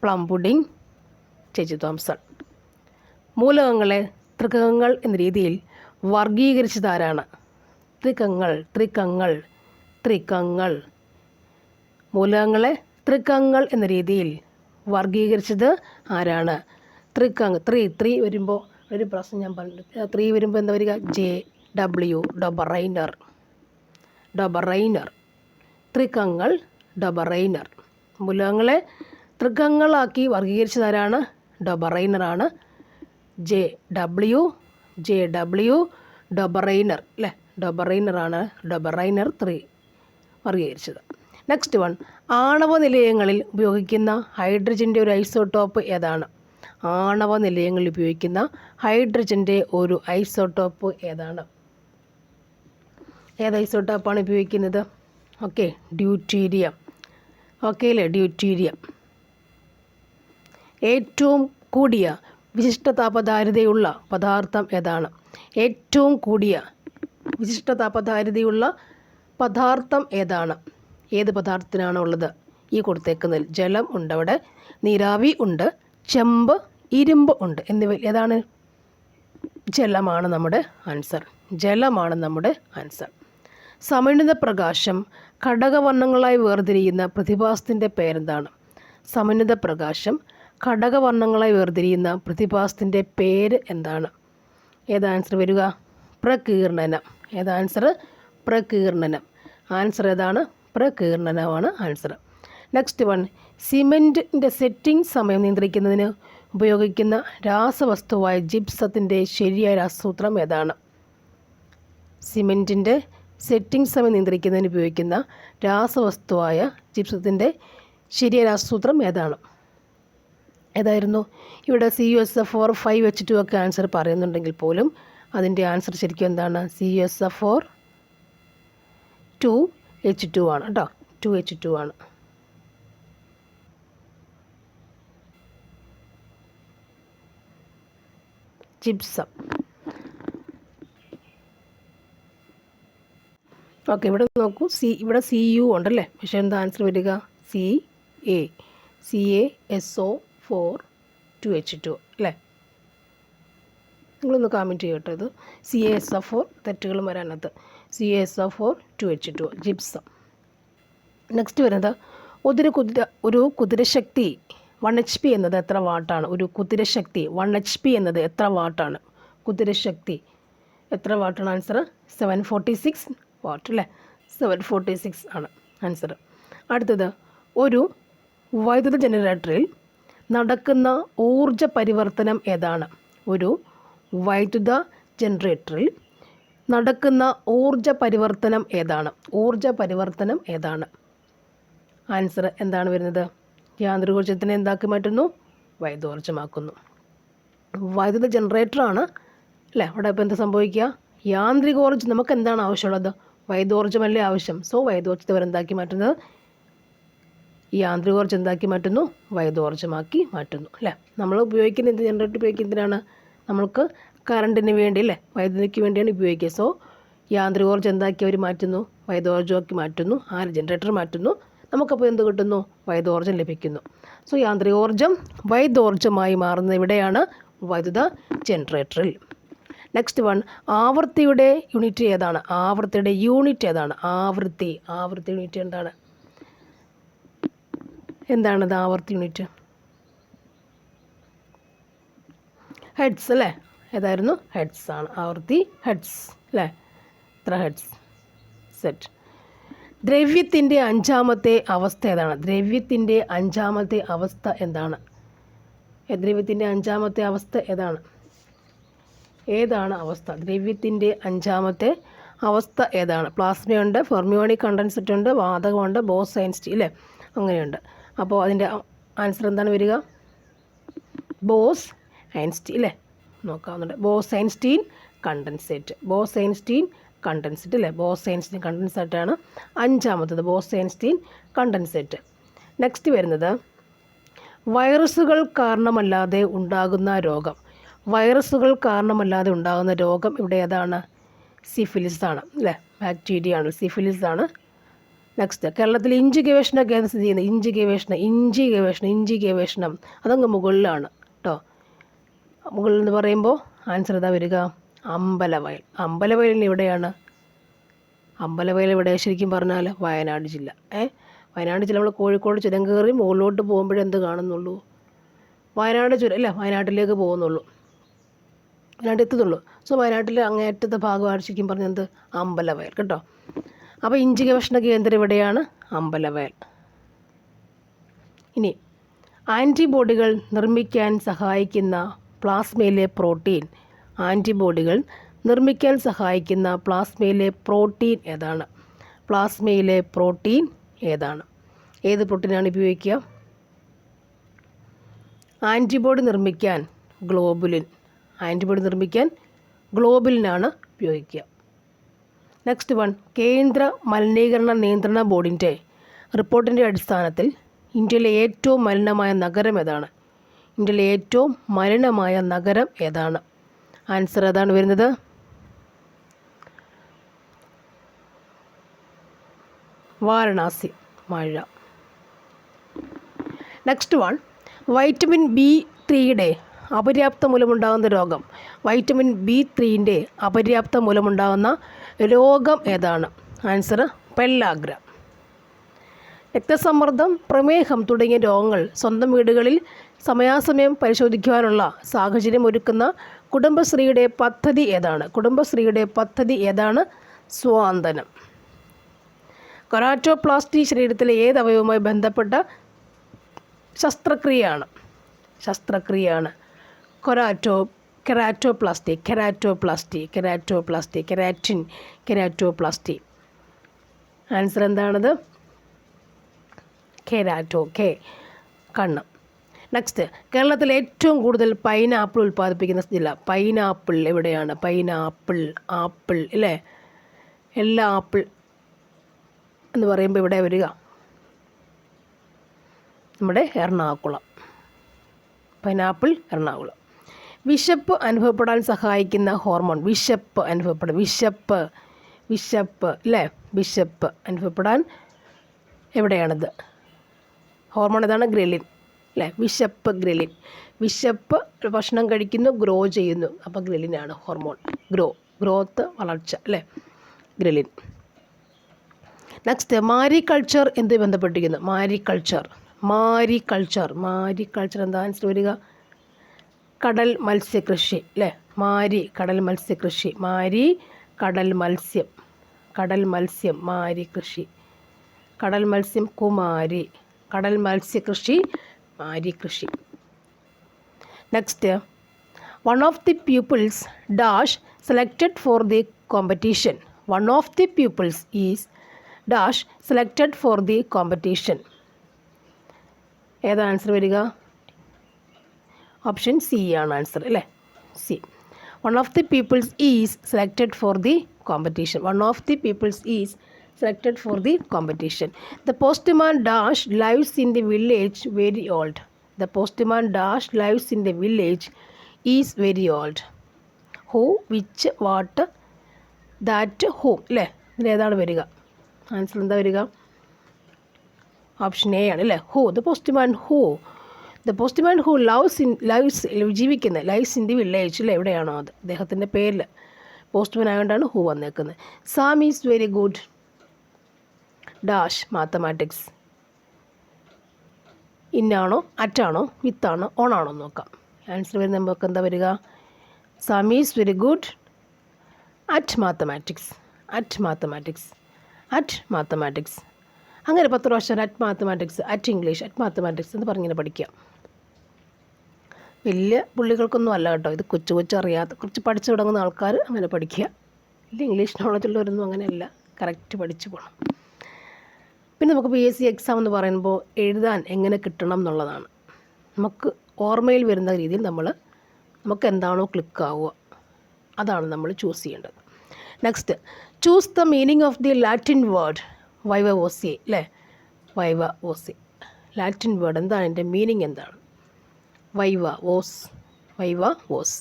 Plum pudding J Thomson. മൂലകങ്ങളെ ത്രികങ്ങൾ എന്ന രീതിയിൽ വർഗീകരിച്ചതാരാണ്? ത്രികങ്ങൾ മൂലകങ്ങളെ ത്രികങ്ങൾ എന്ന രീതിയിൽ വർഗീകരിച്ചത് ആരാണ്? ത്രീ വരുമ്പോൾ ഒരു പ്രശ്നം ഞാൻ പറഞ്ഞു. 3 വരുമ്പോൾ എന്താ വരിക? JW Dobereiner. ത്രികങ്ങൾ ഡൊബറൈനർ. മൂലകങ്ങളെ ത്രികങ്ങളാക്കി വർഗീകരിച്ചതാരാണ്? ഡൊബറൈനറാണ്. JW ഡൊബറൈനർ അല്ലേ? ഡൊബറൈനർ 3 വർഗീകരിച്ചത്. നെക്സ്റ്റ് വൺ, ആണവ നിലയങ്ങളിൽ ഉപയോഗിക്കുന്ന ഹൈഡ്രജൻ്റെ ഒരു ഐസോട്ടോപ്പ് ഏതാണ്? ആണവ നിലയങ്ങളിൽ ഉപയോഗിക്കുന്ന ഹൈഡ്രജൻ്റെ ഒരു ഐസോട്ടോപ്പ് ഏതാണ്? ഏത് ഐസോട്ടോപ്പാണ് ഉപയോഗിക്കുന്നത്? Okay, deuterium. ഓക്കെ അല്ലേ? ഡ്യൂറ്റീരിയം. ഏറ്റവും കൂടിയ വിശിഷ്ട താപധാരിതയുള്ള പദാർത്ഥം ഏതാണ്? ഏറ്റവും കൂടിയ വിശിഷ്ട താപധാരിതയുള്ള പദാർത്ഥം ഏതാണ്? ഏത് പദാർത്ഥത്തിനാണ് ഉള്ളത്? ഈ കൊടുത്തേക്കുന്നതിൽ ജലം ഉണ്ട്, അവിടെ നീരാവി ഉണ്ട്, ചെമ്പ്, ഇരുമ്പ് ഉണ്ട്. എന്നിവ ഏതാണ്? ജലമാണ് നമ്മുടെ ആൻസർ. സമന്വിത പ്രകാശം ഘടകവർണ്ണങ്ങളായി വേർതിരിയുന്ന പ്രതിഭാസത്തിൻ്റെ പേരെന്താണ്? സമന്വിത പ്രകാശം ഘടകവർണ്ണങ്ങളായി വേർതിരിയുന്ന പ്രതിഭാസത്തിൻ്റെ പേര് എന്താണ്? ഏത് ആൻസർ വരിക? പ്രകീർണനം. ഏത് ആൻസർ? പ്രകീർണനം. ആൻസർ ഏതാണ്? പ്രകീർണനമാണ് ആൻസർ. നെക്സ്റ്റ് വൺ, സിമെൻറ്റിൻ്റെ സെറ്റിംഗ് സമയം നിയന്ത്രിക്കുന്നതിന് ഉപയോഗിക്കുന്ന രാസവസ്തുവായ ജിപ്സത്തിൻ്റെ ശരിയായ രാസസൂത്രം ഏതാണ്? സിമെൻറ്റിൻ്റെ സെറ്റിംഗ് സമയം നിയന്ത്രിക്കുന്നതിന് ഉപയോഗിക്കുന്ന രാസവസ്തുവായ ജിപ്സത്തിൻ്റെ ശരിയായ രാസസൂത്രം ഏതാണ്? ഏതായിരുന്നു? ഇവിടെ CuSO4 5H2 ഒക്കെ ആൻസർ പറയുന്നുണ്ടെങ്കിൽ പോലും അതിൻ്റെ ആൻസർ ശരിക്കും എന്താണ്? CuSO4 2H2 ആണ് കേട്ടോ. 2H2 ആണ്. ജിപ്സം. ഓക്കെ, ഇവിടെ നോക്കൂ. ഇവിടെ Cu ഉണ്ടല്ലേ, പക്ഷേ എന്താ ആൻസർ വരിക? CaSO4 2H2 അല്ലേ? നിങ്ങളൊന്ന് കമൻറ്റ് ചെയ്യട്ടോ. ഇത് CaSO4 തെറ്റുകളും വരാനകത്ത്. CaSO4 2H2 gypsum. നെക്സ്റ്റ് വരുന്നത്, ഒരു കുതിരശക്തി 1 HP എന്നത് എത്ര വാട്ടാണ്? ഒരു കുതിരശക്തി 1 HP എന്നത് എത്ര വാട്ടാണ്? കുതിരശക്തി എത്ര വാട്ടാണ്? ആൻസർ 746 വാട്ട് അല്ലേ? 746 ആണ് ആൻസർ. അടുത്തത്, ഒരു വൈദ്യുത ജനറേറ്ററിൽ നടക്കുന്ന ഊർജ പരിവർത്തനം ഏതാണ്? ഒരു വൈദ്യുത ജനറേറ്ററിൽ നടക്കുന്ന ഊർജ പരിവർത്തനം ഏതാണ്? ആൻസർ എന്താണ് വരുന്നത്? യാന്ത്രികോർജ്ജത്തിനെ എന്താക്കി മാറ്റുന്നു? വൈദ്യോർജ്ജമാക്കുന്നു. വൈദ്യുത ജനറേറ്ററാണ് അല്ലേ? അവിടെ ഇപ്പോൾ എന്താ സംഭവിക്കുക? യാന്ത്രികോർജ്ജം. നമുക്ക് എന്താണ് ആവശ്യമുള്ളത്? വൈദ്യോർജ്ജമല്ലേ ആവശ്യം. സോ വൈദ്യോർജ്ജത്തെ അവരെന്താക്കി മാറ്റുന്നത്? യാന്ത്രികോർജ്ജം എന്താക്കി മാറ്റുന്നു? വൈദ്യോർജ്ജമാക്കി മാറ്റുന്നു അല്ലേ? നമ്മൾ ഉപയോഗിക്കുന്ന ജനറേറ്റർ ഉപയോഗിക്കുന്നതിനാണ് നമ്മൾക്ക് കറണ്ടിന് വേണ്ടി അല്ലേ? വൈദ്യുതിക്ക് വേണ്ടിയാണ് ഉപയോഗിക്കുക. സോ യാന്ത്രികോർജ്ജം എന്താക്കി അവർ മാറ്റുന്നു? വൈദ്യോർജ്ജമാക്കി മാറ്റുന്നു. ജനറേറ്റർ മാറ്റുന്നു. നമുക്കപ്പോൾ എന്ത് കിട്ടുന്നു? വൈദ്യോർജ്ജം ലഭിക്കുന്നു. സോ യാന്ത്രികോർജ്ജം വൈദ്യോർജ്ജമായി മാറുന്നത് എവിടെയാണ്? വൈദ്യുത ജനറേറ്ററിൽ. നെക്സ്റ്റ് വൺ, ആവൃത്തിയുടെ യൂണിറ്റ് ഏതാണ്? ആവൃത്തി യൂണിറ്റ് എന്താണ്? എന്താണത് ആവൃത്തി യൂണിറ്റ്? ഹെഡ്സ് അല്ലേ? ഏതായിരുന്നു? ഹെഡ്സ് ആണ്. ആവൃത്തി ഹെഡ്സ് അല്ലേ? എത്ര ഹെഡ്സ്? സെറ്റ്. ദ്രവ്യത്തിൻ്റെ അഞ്ചാമത്തെ അവസ്ഥ ഏതാണ്? ദ്രവ്യത്തിൻ്റെ അഞ്ചാമത്തെ അവസ്ഥ എന്താണ്? ദ്രവ്യത്തിൻ്റെ അഞ്ചാമത്തെ അവസ്ഥ ഏതാണ് അവസ്ഥ? ദ്രവ്യത്തിൻ്റെ അഞ്ചാമത്തെ അവസ്ഥ ഏതാണ്? പ്ലാസ്മയുണ്ട്, ഫെർമിയോണിക് കണ്ടൻസറ്റ് ഉണ്ട്, വാതകമുണ്ട്, ബോസ്-ഐൻസ്റ്റീൻ അല്ലേ? അങ്ങനെയുണ്ട്. അപ്പോൾ അതിൻ്റെ ആൻസർ എന്താണ് വരിക? ബോസ്-ഐൻസ്റ്റീൻ അല്ലേ? നോക്കാവുന്നുണ്ട്. ബോസ്-ഐൻസ്റ്റീൻ കണ്ടൻസേറ്റ് അല്ലേ? ബോസ്-ഐൻസ്റ്റീൻ കണ്ടൻസേറ്റാണ് അഞ്ചാമത്തത്. ബോസ്-ഐൻസ്റ്റീൻ കണ്ടൻസേറ്റ്. നെക്സ്റ്റ് വരുന്നത്, വൈറസുകൾ കാരണമല്ലാതെ ഉണ്ടാകുന്ന രോഗം ഇവിടെ ഏതാണ്? സിഫിലിസ് ആണ് അല്ലേ? ബാക്ടീരിയ ആണ്, സിഫിലിസ് ആണ്. നെക്സ്റ്റ്, കേരളത്തിൽ ഇഞ്ചി ഗവേഷണ കേന്ദ്രം സ്ഥിതി ചെയ്യുന്നത്. ഇഞ്ചി ഗവേഷണം അതങ്ങ് മുകളിലാണ് കേട്ടോ. മുകളിൽ എന്ന് പറയുമ്പോൾ ആൻസർ ഏതാ വരിക? അമ്പലവയൽ. അമ്പലവയലിന് എവിടെയാണ്? അമ്പലവയൽ എവിടെ ശരിക്കും പറഞ്ഞാൽ? വയനാട് ജില്ല. വയനാട് ജില്ല നമ്മൾ കോഴിക്കോട് ചുരം കയറി മുകളിലോട്ട് പോകുമ്പോഴെന്ത് കാണുന്നുള്ളൂ? വയനാട് ചുരം അല്ല, വയനാട്ടിലേക്ക് പോകുന്നുള്ളൂ, വയനാട് എത്തുന്നുള്ളൂ. സോ വയനാട്ടിലെ അങ്ങേയറ്റത്തെ ഭാഗമാണ് ശരിക്കും പറഞ്ഞത് എന്ത്? അമ്പലവയൽ കേട്ടോ. അപ്പോൾ ഇഞ്ചി ഗവേഷണ കേന്ദ്രം എവിടെയാണ്? അമ്പലവയൽ. ഇനി ആൻറ്റിബോഡികൾ നിർമ്മിക്കാൻ സഹായിക്കുന്ന പ്ലാസ്മയിലെ പ്രോട്ടീൻ. ആൻറ്റിബോഡികൾ നിർമ്മിക്കാൻ സഹായിക്കുന്ന പ്ലാസ്മയിലെ പ്രോട്ടീൻ ഏതാണ്? പ്ലാസ്മയിലെ പ്രോട്ടീൻ ഏതാണ്? ഏത് പ്രോട്ടീനാണ് ഉപയോഗിക്കുക? ആൻറ്റിബോഡി നിർമ്മിക്കാൻ ഗ്ലോബുലിൻ. ആൻറ്റിബോഡി നിർമ്മിക്കാൻ ഗ്ലോബുലിനാണ് ഉപയോഗിക്കുക. നെക്സ്റ്റ് വൺ, കേന്ദ്ര മലിനീകരണ നിയന്ത്രണ ബോർഡിൻ്റെ റിപ്പോർട്ടിൻ്റെ അടിസ്ഥാനത്തിൽ ഇന്ത്യയിലെ ഏറ്റവും മലിനമായ നഗരം ഏതാണ്? ഇന്ത്യയിലെ ഏറ്റവും മലിനമായ നഗരം ഏതാണ്? ആൻസർ ഏതാണ് വരുന്നത്? വാരണാസി. മഴ. നെക്സ്റ്റ് വൺ, വൈറ്റമിൻ B3യുടെ അപര്യാപ്തം മൂലമുണ്ടാകുന്ന രോഗം. വൈറ്റമിൻ B3ൻ്റെ അപര്യാപ്തം മൂലമുണ്ടാകുന്ന രോഗം ഏതാണ്? Answer pellagra. രക്തസമ്മർദ്ദം, പ്രമേഹം തുടങ്ങിയ രോഗങ്ങൾ സ്വന്തം വീടുകളിൽ സമയാസമയം പരിശോധിക്കുവാനുള്ള സാഹചര്യം ഒരുക്കുന്ന കുടുംബശ്രീയുടെ പദ്ധതി ഏതാണ്? കുടുംബശ്രീയുടെ പദ്ധതി ഏതാണ്? സ്വാന്തനം. കെരാറ്റോപ്ലാസ്റ്റി ശരീരത്തിലെ ഏത് അവയവുമായി ബന്ധപ്പെട്ട ശസ്ത്രക്രിയയാണ്? കെരാറ്റോപ്ലാസ്റ്റി. ആൻസർ എന്താണത്? കണ്ണ്. നെക്സ്റ്റ്, കേരളത്തിൽ ഏറ്റവും കൂടുതൽ പൈനാപ്പിൾ ഉൽപ്പാദിപ്പിക്കുന്ന ജില്ല. പൈനാപ്പിൾ എവിടെയാണ്? ആപ്പിൾ അല്ലേ? എല്ലാ ആപ്പിൾ എന്ന് പറയുമ്പോൾ ഇവിടെ വരിക നമ്മുടെ എറണാകുളം. പൈനാപ്പിൾ, എറണാകുളം. വിശപ്പ് അനുഭവപ്പെടാൻ സഹായിക്കുന്ന ഹോർമോൺ. വിശപ്പ് അല്ലേ? വിശപ്പ് അനുഭവപ്പെടാൻ എവിടെയാണിത്? ഹോർമോൺ ഏതാണ്? ഗ്രെലിൻ അല്ലേ? ഗ്രെലിൻ. വിശപ്പ് ഭക്ഷണം കഴിക്കുന്നു, ഗ്രോ ചെയ്യുന്നു, അപ്പോൾ ഗ്രെലിനാണ് ഹോർമോൺ. ഗ്രോത്ത്, വളർച്ച അല്ലേ? ഗ്രെലിൻ. നെക്സ്റ്റ്, മാരികൾച്ചർ എന്ത് ബന്ധപ്പെട്ടിരിക്കുന്നു? മാരികൾച്ചർ എന്താ ആൻസർ വരിക? കടൽ മത്സ്യകൃഷി അല്ലേ? കടൽ മത്സ്യകൃഷി. കടൽ മത്സ്യം മാരികൃഷി. കടൽ മത്സ്യം കുമാരി. കടൽ മത്സ്യകൃഷി മാരികൃഷി. Next, one of the pupils dash selected for the competition. One of the pupils is dash selected for the competition. ഏതാ ആൻസർ വരിക? ഓപ്ഷൻ സി ആണ് ആൻസർ അല്ലേ? C. One of the peoples is selected for the competition. The postman dash lives in the village very old. The postman dash lives in the village is very old. Who, which, what, that, whom അല്ലേ? ഇതിലേതാണ് വരിക? Answer എന്താ വരിക? Option a ആണ് അല്ലേ? Who. The postman who ജീവിക്കുന്നത് lives in the village അല്ലേ? എവിടെയാണോ അത് അദ്ദേഹത്തിൻ്റെ പേരിൽ പോസ്റ്റ്മാൻ ആയതുകൊണ്ടാണ് ഹൂ വന്നേക്കുന്നത്. Sam is very good dash mathematics. ഇന്നാണോ, അറ്റാണോ, വിത്താണോ, ഓണാണോ നോക്കാം. ആൻസർ വരുന്ന നമുക്ക് എന്താ വരിക? Sam is very good at mathematics. അങ്ങനെ 10 പ്രാവശ്യം at mathematics, at English, at mathematics എന്ന് പറഞ്ഞിങ്ങനെ പഠിക്കുക. വലിയ പുള്ളികൾക്കൊന്നും അല്ല കേട്ടോ, ഇത് കൊച്ചറിയാത്ത കുറച്ച് പഠിച്ചു തുടങ്ങുന്ന ആൾക്കാർ അങ്ങനെ പഠിക്കുക. വലിയ ഇംഗ്ലീഷ് നോളജുള്ളവരൊന്നും അങ്ങനെയല്ല, കറക്റ്റ് പഠിച്ചു പോകണം. പിന്നെ നമുക്ക് PSC എക്സാം എന്ന് പറയുമ്പോൾ എഴുതാൻ എങ്ങനെ കിട്ടണം എന്നുള്ളതാണ്. നമുക്ക് ഓർമ്മയിൽ വരുന്ന രീതിയിൽ നമുക്ക് എന്താണോ ക്ലിക്ക് ആവുക അതാണ് നമ്മൾ ചൂസ് ചെയ്യേണ്ടത്. Next, choose the meaning of the Latin word viva Aussie അല്ലേ? വൈവ ഓസി ലാറ്റിൻ വേർഡ് എന്താണ്? അതിൻ്റെ മീനിങ് എന്താണ്? വൈവ ഓസ്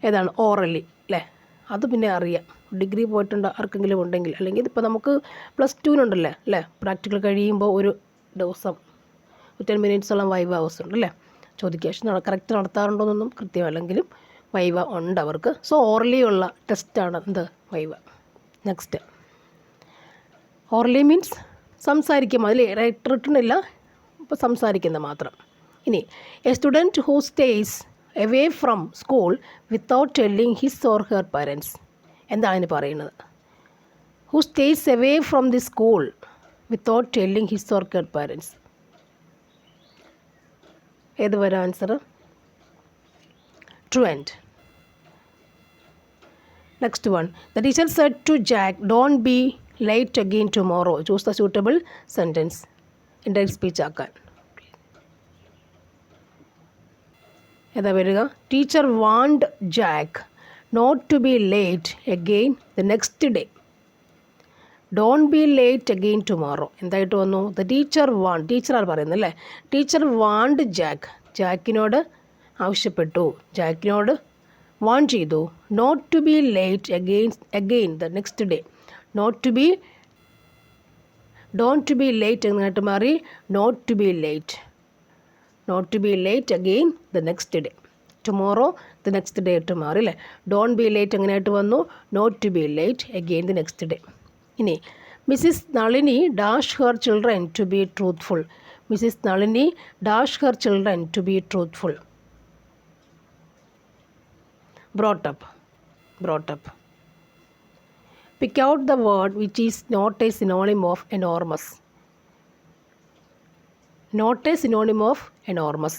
ഏതാണ്? ഓറലി അല്ലേ? അത് പിന്നെ അറിയാം, ഡിഗ്രി പോയിട്ടുണ്ട് ആർക്കെങ്കിലും ഉണ്ടെങ്കിൽ. അല്ലെങ്കിൽ ഇതിപ്പോൾ നമുക്ക് +2 അല്ലേ? പ്രാക്ടിക്കൽ കഴിയുമ്പോൾ ഒരു ദിവസം 10 മിനിറ്റ്സോളം വൈവ ഓസ് ഉണ്ട് അല്ലേ? ചോദിക്കുക. പക്ഷെ കറക്റ്റ് നടത്താറുണ്ടോയെന്നൊന്നും കൃത്യമല്ലെങ്കിലും വൈവ ഉണ്ട് അവർക്ക്. സോ ഓർലി ഉള്ള ടെസ്റ്റാണ് എന്ത് വൈവ. നെക്സ്റ്റ്, ഓർലി മീൻസ് സംസാരിക്കും. അതിൽ റിട്ടൺ ഇല്ല, ഇപ്പോൾ സംസാരിക്കുന്നത് മാത്രം. ഇനി a student who stays away from school without telling his or her parents. എന്താണ് അതിന് പറയുന്നത്? Who stays away from the school without telling his or her parents. ഏത് വരാം answer? Truant. Next one, the teacher said to Jack don't be late again tomorrow. Choose the suitable sentence. Indirect speech ആക്കാൻ ഏതാ വരിക? Teacher warned Jack not to be late again the next day. Don't be late again tomorrow എന്തായിട്ട് വന്നു? The teacher want, ടീച്ചറാണ് പറയുന്നത് അല്ലേ. Teacher warned Jack, ജാക്കിനോട് ആവശ്യപ്പെട്ടു, ജാക്കിനോട് വാൺ ചെയ്തു. Not to be late again the next day. Not to be, don't to be late എന്നായിട്ട് മാറി not to be late. Not to be late again the next day. Tomorrow the next day ആയിട്ട് മാറി അല്ലേ. Don't be late എങ്ങനെയായിട്ട് വന്നു? Not to be late again the next day. ഇനി Mrs Nalini dash her children to be truthful. Mrs Nalini dash her children to be truthful. brought up. Pick out the word which is not a synonym of enormous. Not a synonym of enormous.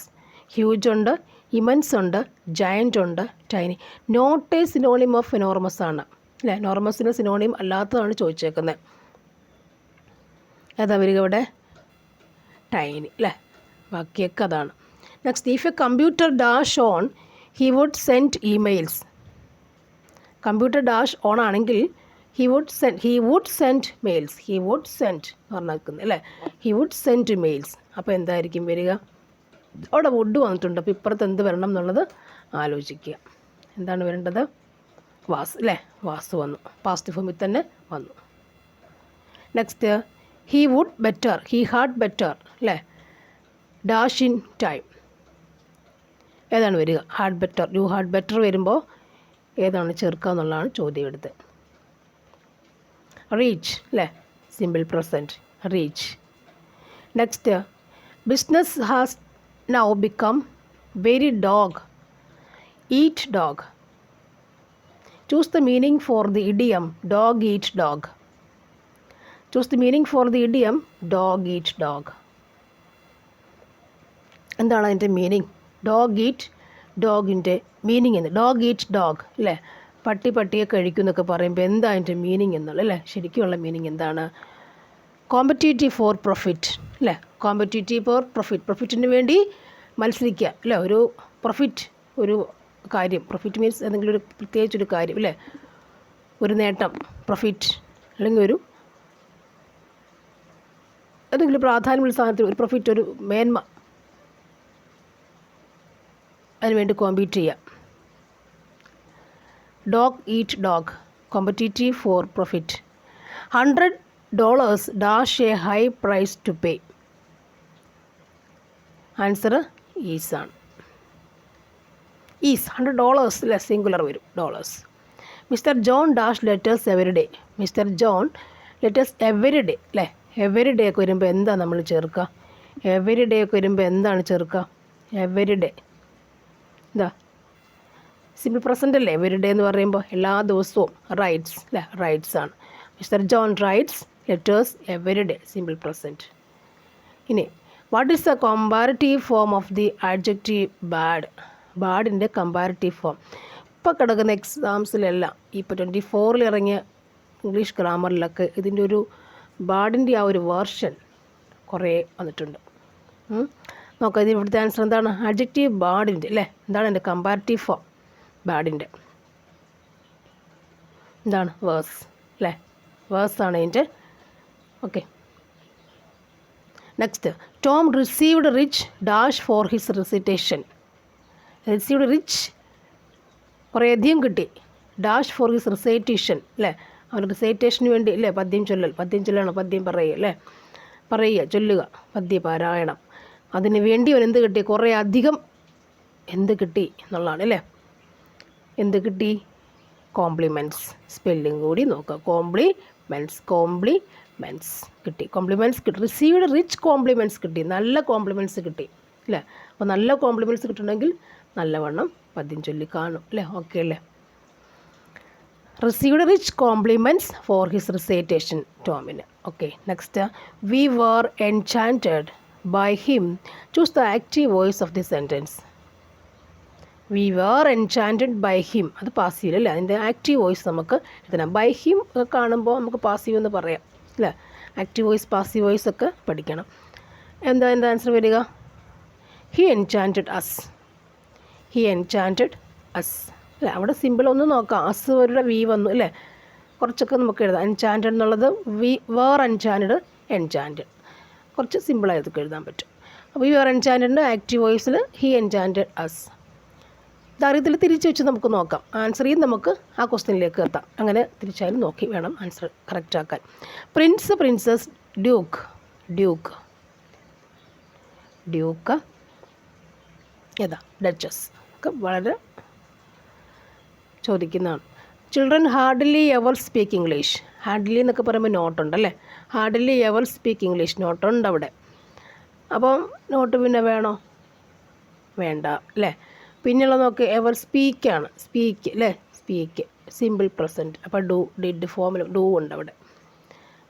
Huge ഉണ്ട്, immense ഉണ്ട്, giant ഉണ്ട്, tiny. Not a synonym of enormous ആണ് അല്ലേ. എനോർമസിന് synonym അല്ലാത്തതാണ് ചോദിച്ചേക്കുന്നത്. ഏതാ വരിക ഇവിടെ? ടൈനി അല്ലേ. ബാക്കിയൊക്കെ അതാണ്. Next, if a computer dash on he would send emails. Computer dash on ആണെങ്കിൽ he would send mails. He would send പറഞ്ഞേക്കുന്നത് അല്ലേ. He would send mails. അപ്പോൾ എന്തായിരിക്കും വരിക? അവിടെ വുഡ് വന്നിട്ടുണ്ട്. അപ്പോൾ ഇപ്പുറത്ത് എന്ത് വരണം എന്നുള്ളത് ആലോചിക്കുക. എന്താണ് വരേണ്ടത്? വാസ് അല്ലേ. വാസ് വന്നു, പാസ്റ്റ് ഫോമിൽ തന്നെ വന്നു. Next, he would better, he had better അല്ലേ. Dash in time. ഏതാണ് വരിക? Had better. You had better വരുമ്പോൾ ഏതാണ് ചേർക്കുക എന്നുള്ളതാണ് ചോദ്യം എടുത്ത്. റീച്ച് അല്ലേ. Simple present, reach. Next, business has now become very dog. Eat dog. Choose the meaning for the idiom dog eat dog. Choose the meaning for the idiom dog eat dog. എന്താണ് അതിൻ്റെ meaning? Dog eat, ഡോഗിൻ്റെ meaning എന്ന്. Dog eat dog അല്ലേ. പട്ടിയെ കഴിക്കും എന്നൊക്കെ പറയുമ്പോൾ എന്താ അതിൻ്റെ മീനിങ് എന്നുള്ളത് അല്ലേ. ശരിക്കുമുള്ള മീനിങ് എന്താണ്? കോമ്പറ്റീറ്റീവ് ഫോർ പ്രോഫിറ്റ് അല്ലേ. Competitive for profit. പ്രോഫിറ്റിന് വേണ്ടി മത്സരിക്കുക അല്ലേ. ഒരു പ്രോഫിറ്റ്, ഒരു കാര്യം. പ്രോഫിറ്റ് മീൻസ് എന്തെങ്കിലും ഒരു പ്രത്യേകിച്ചൊരു കാര്യം അല്ലേ. ഒരു നേട്ടം, പ്രോഫിറ്റ്, അല്ലെങ്കിൽ ഒരു എന്തെങ്കിലും പ്രാധാന്യമുള്ള സാധനത്തിൽ ഒരു പ്രോഫിറ്റ്, ഒരു മേന്മ, അതിനുവേണ്ടി കോമ്പീറ്റ് ചെയ്യുക. Dog eat dog, competitive for profit. $100 dash a high price to pay. Answer is ആണ്. ഈസ് $100 അല്ലേ. സിംഗുലർ വരും, dollars. Mister John dash letters every day. Mister John letters every day അല്ലേ. എവരി ഡേ ഒക്കെ വരുമ്പോൾ എന്താ നമ്മൾ ചേർക്കുക? എവരി ഡേ ഒക്കെ വരുമ്പോൾ എന്താണ് ചേർക്കുക? എവരി ഡേ എന്താ? സിമ്പിൾ പ്രസൻ്റ് അല്ലേ. എവരി ഡേ എന്ന് പറയുമ്പോൾ എല്ലാ ദിവസവും. റൈറ്റ്സ് അല്ലേ. റൈറ്റ്സ് ആണ്. Mr John writes letters every day, simple present. ഇനി what is the comparative form of the adjective bad? ബാഡിൻ്റെ കമ്പാരിറ്റീവ് ഫോം. ഇപ്പോൾ കിടക്കുന്ന എക്സാംസിലെല്ലാം ഇപ്പോൾ 24 ഇറങ്ങിയ ഇംഗ്ലീഷ് ഗ്രാമറിലൊക്കെ ഇതിൻ്റെ ഒരു ബാഡിൻ്റെ ആ ഒരു വേർഷൻ കുറേ വന്നിട്ടുണ്ട്. നോക്കാം ഇത് ഇവിടുത്തെ ആൻസർ എന്താണ്? ആഡ്ജക്റ്റീവ് ബാഡിൻ്റെ അല്ലേ. എന്താണ് എൻ്റെ കമ്പാരിറ്റീവ് ഫോം ബാഡിൻ്റെ? എന്താണ്? വേഴ്സ് അല്ലേ. വേഴ്സാണ് അതിൻ്റെ. Okay. Next, Tom received rich dash for his recitation. Received rich കുറേയധികം കിട്ടി. ഡാഷ് ഫോർ ഹിസ് റിസൈറ്റേഷൻ അല്ലേ. അവൻ റിസൈറ്റേഷന് വേണ്ടി അല്ലേ. പദ്യം ചൊല്ലണം, പദ്യം പറയുക അല്ലേ. ചൊല്ലുക, പദ്യപാരായണം. അതിന് വേണ്ടി അവൻ എന്ത് കിട്ടി? കുറേ അധികം എന്ത് കിട്ടി എന്നുള്ളതാണ് അല്ലേ. എന്ത് കിട്ടി? കോംപ്ലിമെൻറ്റ്സ്. സ്പെല്ലിംഗ് കൂടി നോക്കുക. കോംപ്ലിമെൻറ്റ്സ് കിട്ടി. കോംപ്ലിമെൻറ്റ്സ് കിട്ടി. റിസീവ്ഡ് റിച്ച് കോംപ്ലിമെൻറ്റ്സ് കിട്ടി. നല്ല കോംപ്ലിമെൻറ്റ്സ് കിട്ടി അല്ലേ. അപ്പോൾ നല്ല കോംപ്ലിമെൻറ്റ്സ് കിട്ടണമെങ്കിൽ നല്ലവണ്ണം പദ്യം ചൊല്ലി കാണും അല്ലേ. ഓക്കെ അല്ലേ. received rich compliments for his recitation. ടോമിന്. Okay. Next, we were enchanted by him. Choose the active voice of the sentence. we were enchanted by him. അത് പാസീവ് അല്ലേ. അതിൻ്റെ ആക്റ്റീവ് വോയിസ് നമുക്ക് എഴുതണം. ബൈ ഹിം കാണുമ്പോൾ നമുക്ക് passive എന്ന് പറയാം അല്ലേ. ആക്റ്റീവ് വോയിസ് പാസീവ് വോയിസ് ഒക്കെ പഠിക്കണം. എന്താ ആൻസർ വരിക? He enchanted us. He enchanted us അല്ലേ. അവിടെ സിമ്പിൾ ഒന്ന് നോക്കാം. അസ് വരുടെ വി വന്നു അല്ലേ. കുറച്ചൊക്കെ നമുക്ക് എഴുതാം. എൻചാൻറ്റഡ് എന്നുള്ളത് വേർ എൻചാൻറ്റഡ് എൻചാൻറ്റഡ് കുറച്ച് സിമ്പിളായതൊക്കെ എഴുതാൻ പറ്റും. അപ്പോൾ ഈ വേർ എൻചാൻറ്റഡിൻ്റെ ആക്റ്റീവ് വോയിസിൽ ഹി എൻചാൻറ്റഡ് അസ്. ഇതറിയത്തിൽ തിരിച്ച് വെച്ച് നമുക്ക് നോക്കാം. ആൻസർ ചെയ്ത് നമുക്ക് ആ ക്വസ്റ്റ്യനിലേക്ക് എത്താം. അങ്ങനെ തിരിച്ചായാലും നോക്കി വേണം ആൻസർ കറക്റ്റാക്കാൻ. Prince, princess, duke, duke, duke ഏതാ? ഡച്ചസ് ഒക്കെ വളരെ ചോദിക്കുന്നതാണ്. Children hardly ever speak English. Hardly എന്നൊക്കെ പറയുമ്പോൾ നോട്ടുണ്ടല്ലേ. ഹാർഡ്ലി എവർ സ്പീക്ക് ഇംഗ്ലീഷ് നോട്ടുണ്ട് അവിടെ. അപ്പം നോട്ട് പിന്നെ വേണോ? വേണ്ട അല്ലേ. പിന്നെയുള്ള നോക്ക് എവർ സ്പീക്കാണ്. സ്പീക്ക് അല്ലേ. Speak simple present. അപ്പോൾ ഡു, ഡിഡ് ഫോമിൽ ഡു ഉണ്ട് അവിടെ.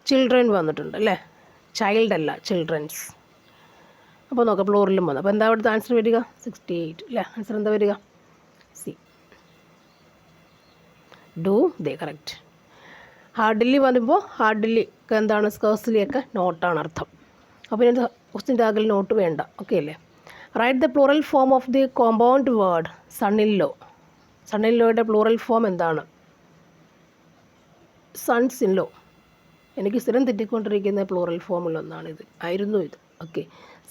ചിൽഡ്രൻ വന്നിട്ടുണ്ട് അല്ലേ. ചൈൽഡ് അല്ല, ചിൽഡ്രൻസ്. അപ്പോൾ നോക്കാം പ്ലൂറലും വന്നു. അപ്പോൾ എന്താ അവിടുത്തെ ആൻസർ വരിക? 68 അല്ലേ. ആൻസർ എന്താ വരിക? C, do. They correct. Hardly വരുമ്പോൾ ഹാർഡ്ലി എന്താണ്? സ്കേഴ്സ്ലിയൊക്കെ നോട്ടാണ് അർത്ഥം. അപ്പോൾ ഇതിൻ്റെ ക്വസ്റ്റ്യൻ്റെ ആകെ നോട്ട് വേണ്ട. ഓക്കെ അല്ലേ. Write the plural form of the compound word son in law. Son in ലോയുടെ plural form എന്താണ്? Sons in law. എനിക്ക് സ്ഥിരം തെറ്റിക്കൊണ്ടിരിക്കുന്ന പ്ലൂറൽ ഫോമിലൊന്നാണിത്. ആയിരുന്നു ഇത്. ഓക്കെ.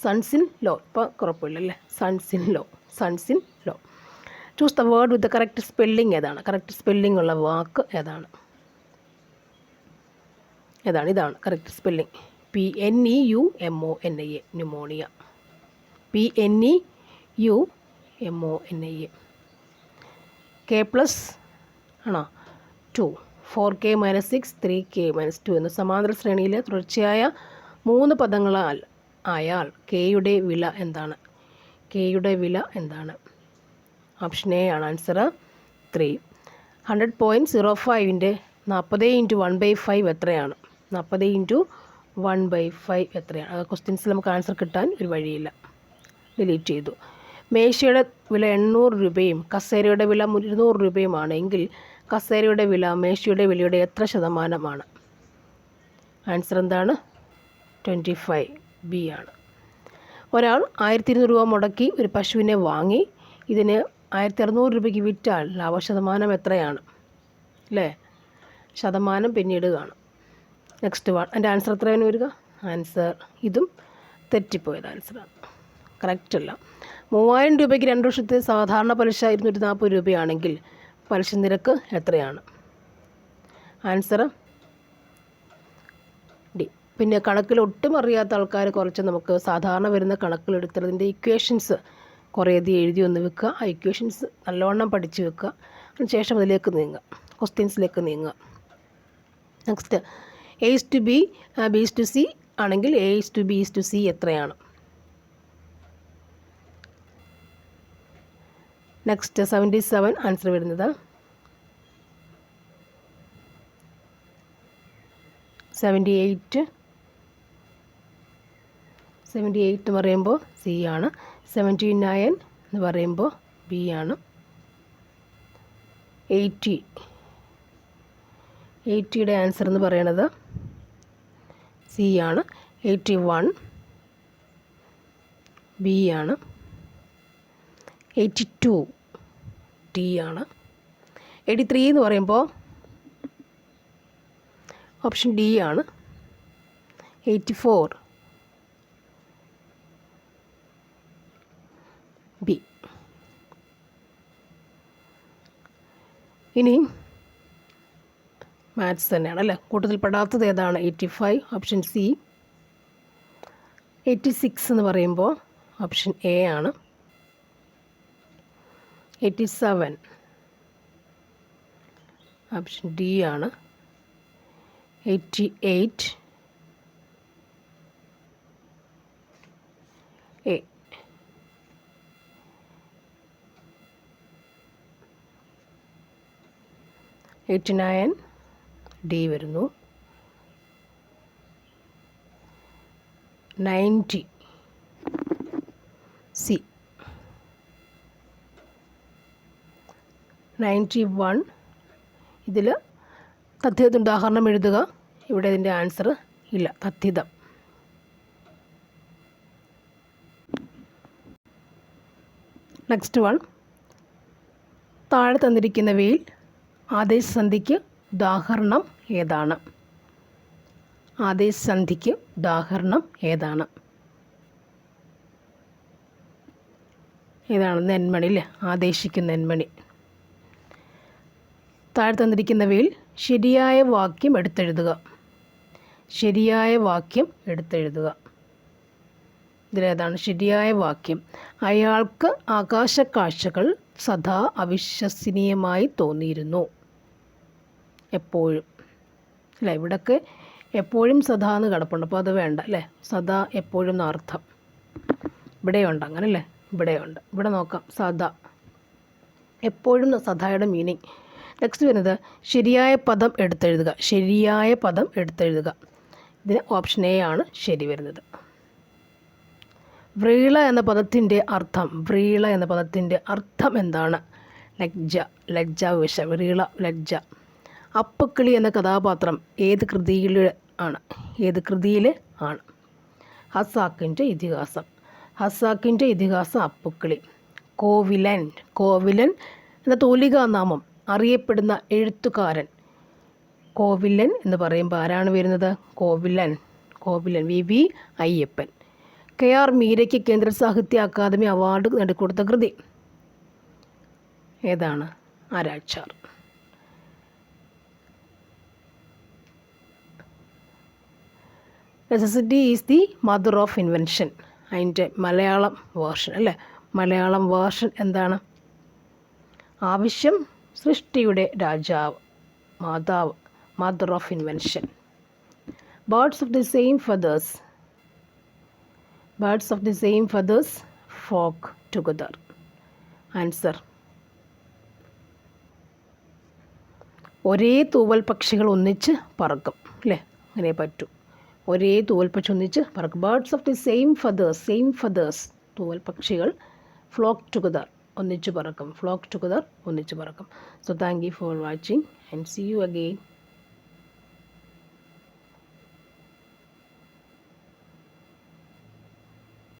Sons in law. ഇപ്പോൾ കുഴപ്പമില്ല അല്ലേ. Sons in law, sons in law. Choose the word with the correct spelling ഏതാണ്? Correct spelling ഉള്ള വാക്ക് ഏതാണ്? ഏതാണ്? ഇതാണ് correct spelling. PNEUMONIA, pneumonia. PNEUMONIA. K plus ആണോ? 2. 4K - 6 3K - 2 എന്ന സമാന്തര ശ്രേണിയിലെ തുടർച്ചയായ 3 പദങ്ങളാൽ ആയാൽ കെയുടെ വില എന്താണ്? കെയുടെ വില എന്താണ്? ഓപ്ഷൻ എ ആണ് ആൻസർ. 3. 100.05ൻ്റെ 40 × 1/5 എത്രയാണ്? 40 × 1/5 എത്രയാണ്? ക്വസ്റ്റ്യൻസിൽ നമുക്ക് ആൻസർ കിട്ടാൻ ഒരു വഴിയില്ല. ഡിലീറ്റ് ചെയ്തു. മേശയുടെ വില 800 രൂപയും കസേരയുടെ വില 200 രൂപയുമാണെങ്കിൽ കസേരയുടെ വില മേശയുടെ വിലയുടെ എത്ര ശതമാനമാണ്? ആൻസർ എന്താണ്? 25. ബി ആണ്. ഒരാൾ 1200 രൂപ മുടക്കി ഒരു പശുവിനെ വാങ്ങി ഇതിന് 1600 രൂപയ്ക്ക് വിറ്റാൽ ലാഭശതമാനം എത്രയാണ്? അല്ലേ. ശതമാനം പിന്നീട് കാണും. Next one. എൻ്റെ ആൻസർ എത്രയാണ് വരിക? ആൻസർ ഇതും തെറ്റിപ്പോയത് ആൻസറാണ്. കറക്റ്റ് അല്ല. 3000 രൂപയ്ക്ക് 2 വർഷത്തെ സാധാരണ പലിശ 240 രൂപയാണെങ്കിൽ പലിശ നിരക്ക് എത്രയാണ്? Answer D. പിന്നെ കണക്കിൽ ഒട്ടും അറിയാത്ത ആൾക്കാർ കുറച്ച് നമുക്ക് സാധാരണ വരുന്ന കണക്കിലെടുത്തതിൻ്റെ ഇക്വേഷൻസ് കുറേയധികം എഴുതി ഒന്ന് വെക്കുക. ആ ഇക്വേഷൻസ് നല്ലവണ്ണം പഠിച്ച് വെക്കുക. അതിനുശേഷം അതിലേക്ക് നീങ്ങുക, ക്വസ്റ്റ്യൻസിലേക്ക് നീങ്ങുക. നെക്സ്റ്റ്, A/B B/C ആണെങ്കിൽ A/B B/C എത്രയാണ്? നെക്സ്റ്റ് 77 ആൻസർ വരുന്നത് 78 എന്ന് പറയുമ്പോൾ സി ആണ്. 79 എന്ന് പറയുമ്പോൾ ബി ആണ്. 80യുടെ ആൻസർ എന്ന് പറയുന്നത് സി ആണ്. 81 ബി ആണ്. 82 ഡി ആണ്. 83 എന്ന് പറയുമ്പോൾ ഓപ്ഷൻ ഡി ആണ്. 84 ബി. ഇനി മാത്സ് തന്നെയാണ് അല്ലേ. കൂട്ടത്തിൽ പെടാത്തത് ഏതാണ്? 85 ഓപ്ഷൻ സി. 86 എന്ന് പറയുമ്പോൾ ഓപ്ഷൻ എ ആണ്. 87. ഓപ്ഷൻ ഡി ആണ്. 88 എ. 89 ഡി വരുന്നു. 90 സി. 91 ഇതിൽ തദ്ധിതത്തിൻ്റെ ഉദാഹരണം എഴുതുക. ഇവിടെ ഇതിൻ്റെ ആൻസർ ഇല്ല, തദ്ധിതം. നെക്സ്റ്റ് വൺ, താഴെ തന്നിരിക്കുന്നവയിൽ ആദേശസന്ധിക്ക് ഉദാഹരണം ഏതാണ്? ആദേശസന്ധിക്ക് ഉദാഹരണം ഏതാണ്? ഏതാണ്? നെന്മണി അല്ലേ, ആദേശിക്കുന്ന നെന്മണി. താഴെ തന്നിരിക്കുന്നവയിൽ ശരിയായ വാക്യം എടുത്തെഴുതുക. ശരിയായ വാക്യം എടുത്തെഴുതുക. ഇതിലേതാണ് ശരിയായ വാക്യം? അയാൾക്ക് ആകാശക്കാഴ്ചകൾ സദാ അവിശ്വസനീയമായി തോന്നിയിരുന്നു. എപ്പോഴും അല്ലേ, ഇവിടൊക്കെ എപ്പോഴും സദാ എന്ന് കിടപ്പുണ്ട്, അപ്പോൾ അത് വേണ്ട അല്ലേ. സദാ എപ്പോഴും എന്നർത്ഥം ഇവിടെയുണ്ട്, അങ്ങനല്ലേ, ഇവിടെയുണ്ട്. ഇവിടെ നോക്കാം, സദാ എപ്പോഴും സദായുടെ മീനിങ്. നെക്സ്റ്റ് വരുന്നത് ശരിയായ പദം എടുത്തെഴുതുക. ശരിയായ പദം എടുത്തെഴുതുക. ഇതിന് ഓപ്ഷൻ എ ആണ് ശരി വരുന്നത്. വ്രീള എന്ന പദത്തിൻ്റെ അർത്ഥം, വ്രീള എന്ന പദത്തിൻ്റെ അർത്ഥം എന്താണ്? ലജ്ജ, ലജ്ജാവിവശ, വ്രീള ലജ്ജ. അപ്പക്കിളി എന്ന കഥാപാത്രം ഏത് കൃതിയിൽ ആണ്? ഏത് കൃതിയിൽ ആണ്? ഹസാക്കിൻ്റെ ഇതിഹാസം. ഹസാക്കിൻ്റെ ഇതിഹാസം അപ്പക്കിളി. കോവിലൻ, കോവിലൻ എന്ന തൂലികാനാമം അറിയപ്പെടുന്ന എഴുത്തുകാരൻ. കോവിലൻ എന്ന് പറയുമ്പോൾ ആരാണ് വരുന്നത്? കോവിലൻ, കോവിലൻ വി അയ്യപ്പൻ. KR മീരയ്ക്ക് കേന്ദ്ര സാഹിത്യ അക്കാദമി അവാർഡ് നേടിക്കൊടുത്ത കൃതി ഏതാണ്? Aarachar. Necessity is the mother of invention. അതിൻ്റെ മലയാളം വേർഷൻ അല്ലേ, മലയാളം വേർഷൻ എന്താണ്? ആവശ്യം സൃഷ്ടിയുടെ രാജാവ്, മാതാവ്, mother of invention. Birds of the same feathers, birds of the same feathers flock together. Answer ഒരേ തൂവൽ പക്ഷികൾ ഒന്നിച്ച് പറക്കും അല്ലേ, അങ്ങനെ പറ്റൂ. ഒരേ തൂവൽ പക്ഷി ഒന്നിച്ച് പറക്കും. Birds of the same feathers, same feathers തൂവൽ പക്ഷികൾ, ഫ്ലോക്ക് ടുഗദർ ഒന്നിച്ച് പറക്കും, ഫ്ലോക്ക് ടുഗദർ ഒന്നിച്ച് പറക്കും. So thank you for watching and see you again.